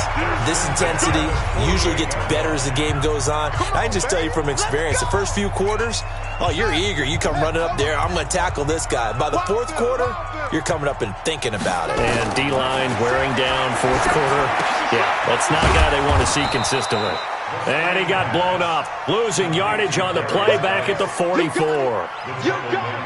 this intensity usually gets better as the game goes on. I can just tell you from experience, the first few quarters, oh, you're eager. You come running up there, I'm going to tackle this guy. By the fourth quarter, you're coming up and thinking about it. And D-line wearing down fourth quarter. Yeah, that's not a guy they want to see consistently. And he got blown up, losing yardage on the play back at the 44.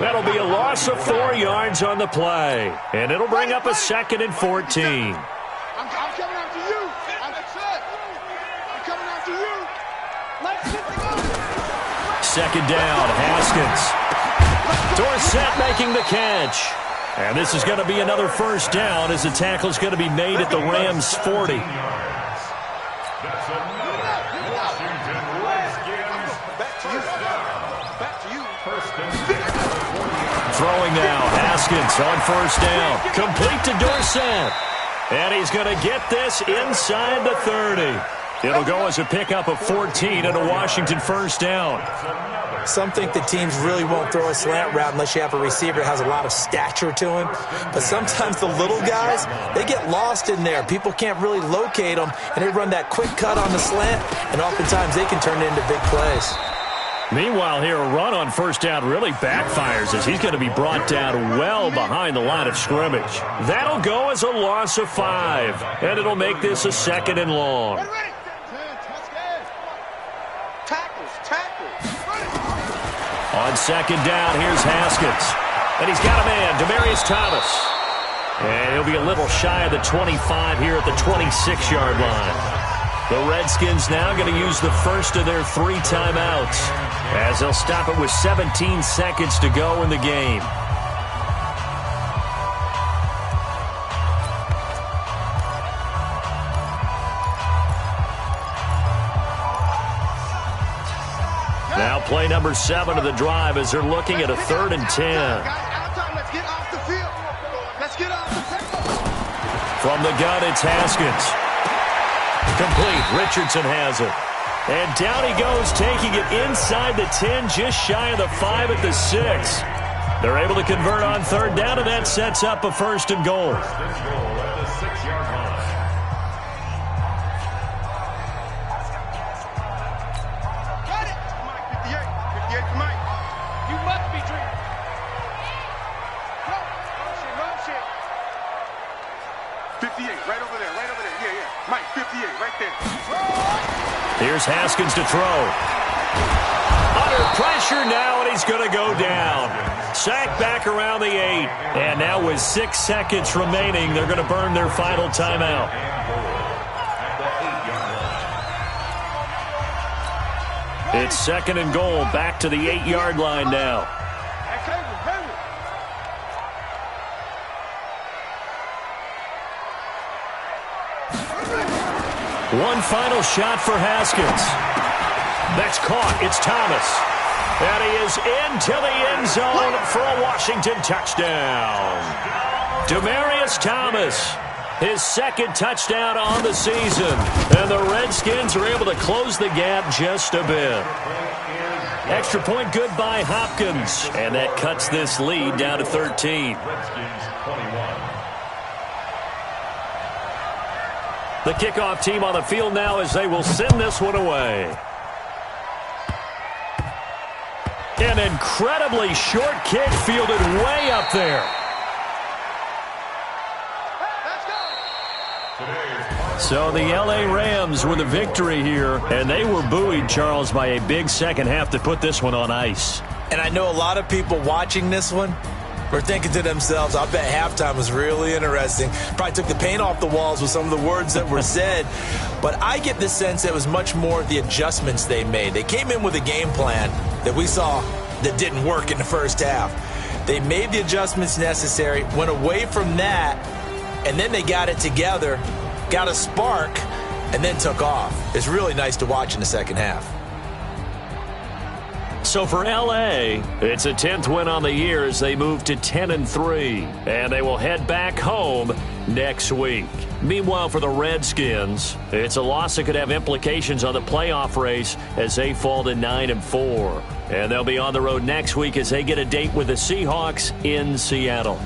That'll be a loss of 4 yards on the play. And it'll bring up a 2nd and 14. I'm coming after you. I'm coming after you. Let's get the goal. 2nd down, Haskins. Dorsett making the catch. And this is going to be another first down as the tackle's going to be made at the Rams' 40. Throwing now, Haskins on first down. Complete to Dorsett. And he's going to get this inside the 30. It'll go as a pickup of 14 and a Washington first down. Some think the teams really won't throw a slant route unless you have a receiver that has a lot of stature to him. But sometimes the little guys, they get lost in there. People can't really locate them, and they run that quick cut on the slant, and oftentimes they can turn it into big plays. Meanwhile, here, a run on first down really backfires as he's going to be brought down well behind the line of scrimmage. That'll go as a loss of 5, and it'll make this a 2nd and long. On 2nd down, here's Haskins. And he's got a man, Demaryius Thomas. And he'll be a little shy of the 25 here at the 26-yard line. The Redskins now going to use the first of their 3 timeouts as they'll stop it with 17 seconds to go in the game. Now play number 7 of the drive as they're looking at a 3rd and 10. Let's get off the field. Let's get off the field. From the gun, it's Haskins. Complete. Richardson has it. And down he goes, taking it inside the 10, just shy of the 5 at the 6. They're able to convert on 3rd down, and that sets up a 1st and goal. Got it. 58 for Mike. You must be dreaming. Motion. 58. right there. Here's Haskins to throw. Under pressure now, and he's going to go down. Sacked back around the 8. And now with 6 seconds remaining, they're going to burn their final timeout. It's 2nd and goal, back to the 8-yard line now. One final shot for Haskins. That's caught. It's Thomas. And he is into the end zone for a Washington touchdown. Demaryius Thomas, his 2nd touchdown on the season. And the Redskins are able to close the gap just a bit. Extra point good by Hopkins. And that cuts this lead down to 13. The kickoff team on the field now as they will send this one away. An incredibly short kick fielded way up there. So the L.A. Rams with a victory here, and they were buoyed, Charles, by a big second half to put this one on ice. And I know a lot of people watching this one were thinking to themselves, I bet halftime was really interesting. Probably took the paint off the walls with some of the words that were said. But I get the sense it was much more the adjustments they made. They came in with a game plan that we saw that didn't work in the first half. They made the adjustments necessary, went away from that, and then they got it together, got a spark, and then took off. It's really nice to watch in the second half. So for L.A., it's a 10th win on the year as they move to 10-3, and they will head back home next week. Meanwhile, for the Redskins, it's a loss that could have implications on the playoff race as they fall to 9-4. And they'll be on the road next week as they get a date with the Seahawks in Seattle.